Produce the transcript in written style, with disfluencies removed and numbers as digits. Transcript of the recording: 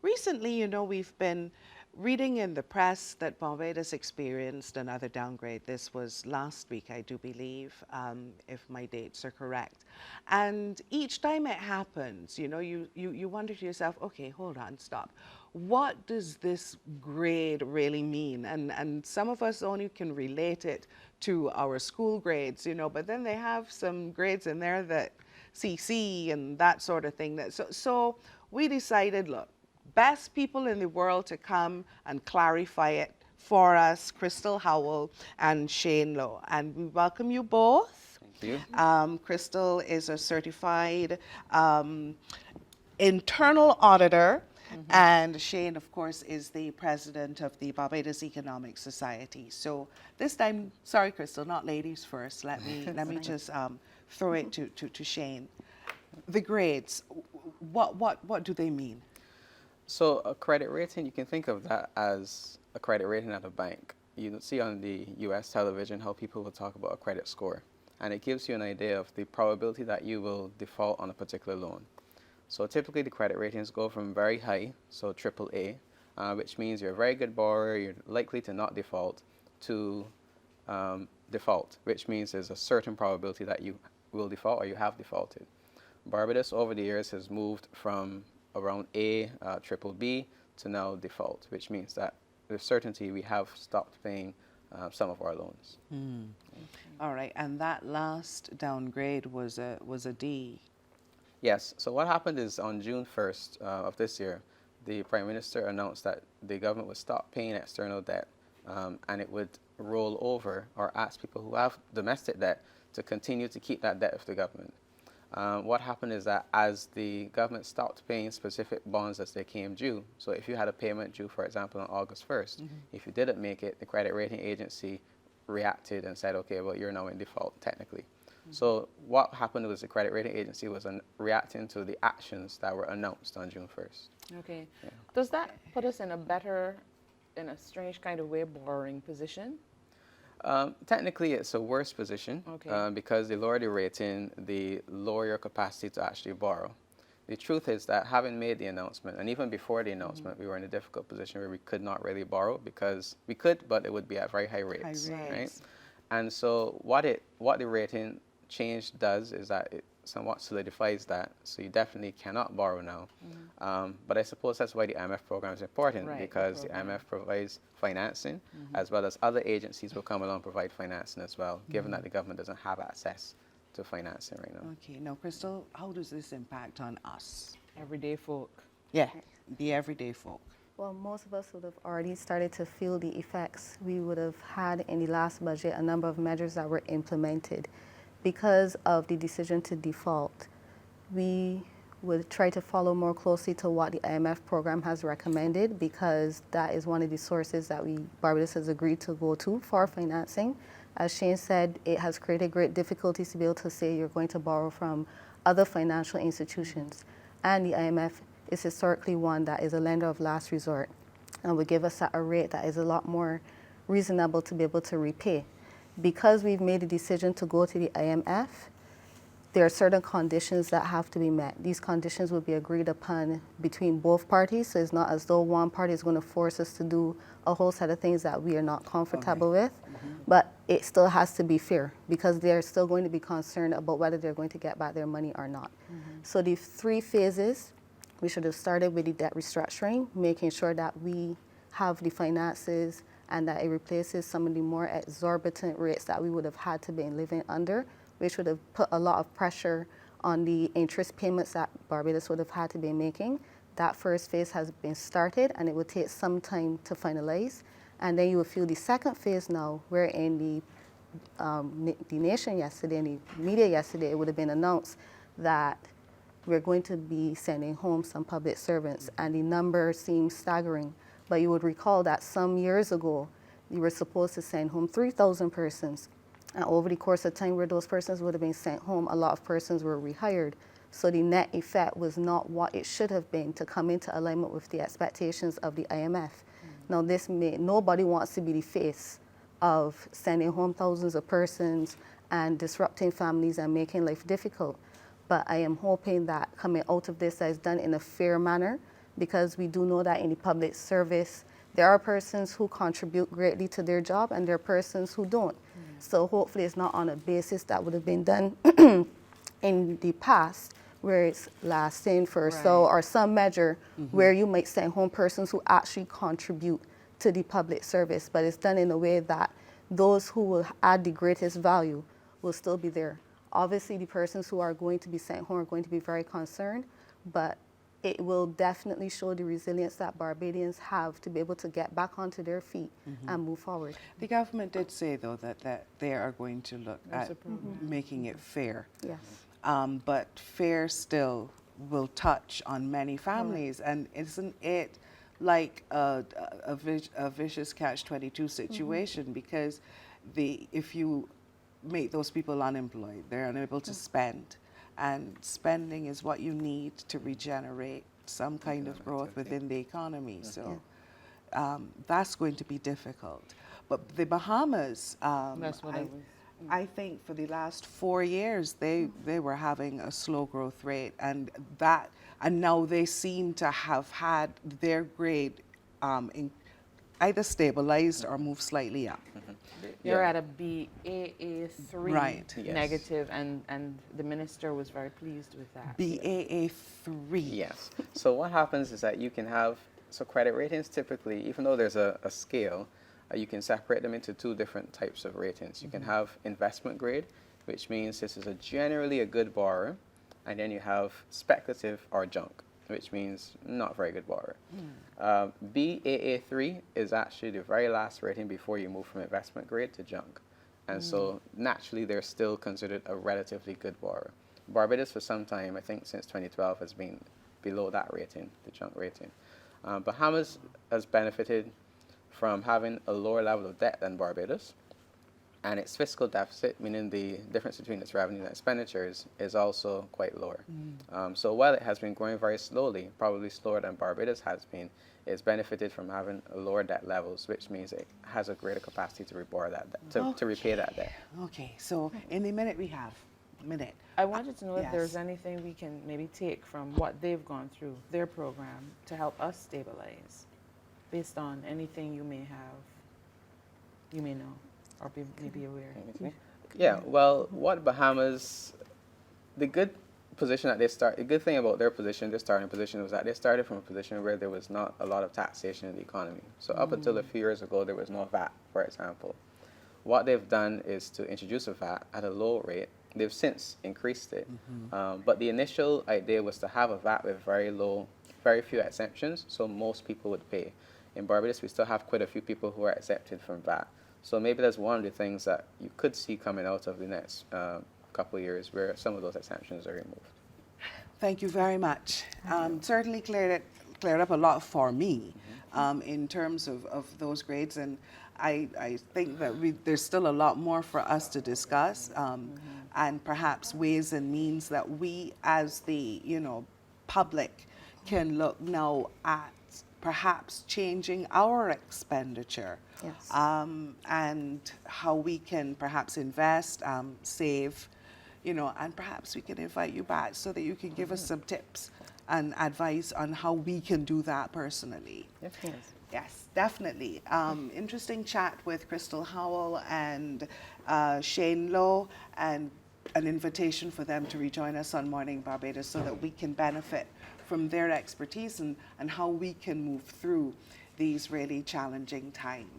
recently, you know, we've been reading in the press that Barbados experienced another downgrade. This was last week, I do believe, if my dates are correct. And each time it happens, you know, you wonder to yourself, okay, hold on, stop. What does this grade really mean? And some of us only can relate it to our school grades, you know, but then they have some grades in there that CC and that sort of thing. So we decided, look, best people in the world to come and clarify it for us, Krystle Howell and Shane Lowe. And we welcome you both. Thank you. Krystle is a certified internal auditor. And Shane, of course, is the president of the Barbados Economic Society. So this time, sorry, Krystle, not ladies first. Let me just throw it to Shane. The grades, what do they mean? So a credit rating, you can think of that as a credit rating at a bank. You see on the US television how people will talk about a credit score. And it gives you an idea of the probability that you will default on a particular loan. So typically the credit ratings go from very high, so AAA, which means you're a very good borrower, you're likely to not default, to default, which means there's a certain probability that you will default or you have defaulted. Barbados over the years has moved from around A, triple B, to now default, which means that with certainty we have stopped paying some of our loans. All right, and that last downgrade was a D. Yes, so what happened is on June 1st of this year, the Prime Minister announced that the government would stop paying external debt and it would roll over or ask people who have domestic debt to continue to keep that debt with the government. What happened is that as the government stopped paying specific bonds as they came due, so if you had a payment due, for example, on August 1st, if you didn't make it, the credit rating agency reacted and said, okay, well, you're now in default, technically. So what happened was the credit rating agency was reacting to the actions that were announced on June 1st. Okay. Yeah. Does that put us in a strange kind of way, borrowing position? Technically, it's a worse position Okay. because the lower the rating, the lower your capacity to actually borrow. The truth is that having made the announcement, and even before the announcement, we were in a difficult position where we could not really borrow because we could, but it would be at very high rates. Right? And so what the rating change does is that it somewhat solidifies that, so you definitely cannot borrow now. But I suppose that's why the IMF program is important, Right, because the IMF provides financing, as well as other agencies will come along and provide financing as well, given that the government doesn't have access to financing right now. Okay, now Krystle, how does this impact on us? Everyday folk. Yeah, the everyday folk. Well, most of us would have already started to feel the effects. We would have had in the last budget a number of measures that were implemented. Because of the decision to default, we would try to follow more closely to what the IMF program has recommended, because that is one of the sources that Barbados has agreed to go to for financing. As Shane said, it has created great difficulties to be able to say you're going to borrow from other financial institutions. And the IMF is historically one that is a lender of last resort and would give us at a rate that is a lot more reasonable to be able to repay. Because we've made a decision to go to the IMF, there are certain conditions that have to be met. These conditions will be agreed upon between both parties, so it's not as though one party is going to force us to do a whole set of things that we are not comfortable with, but it still has to be fair, because they're still going to be concerned about whether they're going to get back their money or not. So the 3 phases, we should have started with the debt restructuring, making sure that we have the finances and that it replaces some of the more exorbitant rates that we would have had to be living under, which would have put a lot of pressure on the interest payments that Barbados would have had to be making. That first phase has been started, and it will take some time to finalize. And then you will feel the second phase now, where in the nation yesterday, in the media yesterday, it would have been announced that we're going to be sending home some public servants, and the number seems staggering. But you would recall that some years ago, you were supposed to send home 3,000 persons. And over the course of time where those persons would have been sent home, a lot of persons were rehired. So the net effect was not what it should have been to come into alignment with the expectations of the IMF. Now nobody wants to be the face of sending home thousands of persons and disrupting families and making life difficult. But I am hoping that coming out of this, that is done in a fair manner, because we do know that in the public service, there are persons who contribute greatly to their job and there are persons who don't. So hopefully it's not on a basis that would have been done in the past, where it's last in, first so, or some measure where you might send home persons who actually contribute to the public service, but it's done in a way that those who will add the greatest value will still be there. Obviously, the persons who are going to be sent home are going to be very concerned, but it will definitely show the resilience that Barbadians have to be able to get back onto their feet and move forward. The government did say, though, that they are going to look at making it fair. Yes. But fair still will touch on many families, and isn't it like a vicious catch-22 situation? Because if you make those people unemployed, they're unable to spend, and spending is what you need to regenerate some kind of growth within the economy. So that's going to be difficult. But the Bahamas, That's what I think for the last 4 years, they were having a slow growth rate, and now they seem to have had their grade either stabilized or moved slightly up. You're at a BAA3 Right. Yes. negative, and the minister was very pleased with that. BAA3. Yes. So what happens is that you can have, so credit ratings typically, even though there's a scale, you can separate them into two different types of ratings. You can have investment grade, which means this is generally a good borrower, and then you have speculative or junk, which means not very good borrower. BAA3 is actually the very last rating before you move from investment grade to junk. And so naturally they're still considered a relatively good borrower. Barbados for some time, I think since 2012, has been below that rating, the junk rating. Bahamas has benefited from having a lower level of debt than Barbados, and its fiscal deficit, meaning the difference between its revenue and expenditures, is also quite lower. So while it has been growing very slowly, probably slower than Barbados has been, it's benefited from having lower debt levels, which means it has a greater capacity to reborrow that debt, to repay that debt. Okay, so in the minute we have, I wanted to know if yes. there's anything we can maybe take from what they've gone through, their program, to help us stabilize, based on anything you may know, or be aware. Yeah, well, what Bahamas, the good position that the good thing about their starting position was that they started from a position where there was not a lot of taxation in the economy. So up until a few years ago, there was no VAT, for example. What they've done is to introduce a VAT at a low rate. They've since increased it. But the initial idea was to have a VAT with very few exemptions, so most people would pay. In Barbados, we still have quite a few people who are exempted from VAT. So maybe that's one of the things that you could see coming out of the next couple of years, where some of those exemptions are removed. Thank you very much. Certainly cleared up a lot for me in terms of those grades, and I think that there's still a lot more for us to discuss, and perhaps ways and means that we as the public can look now at perhaps changing our expenditure. Yes. And how we can perhaps invest, save, and perhaps we can invite you back so that you can give us some tips and advice on how we can do that personally. Yes. Yes, definitely. Interesting chat with Krystle Howell and Shane Lowe, and an invitation for them to rejoin us on Morning Barbados so that we can benefit from their expertise and how we can move through these really challenging times.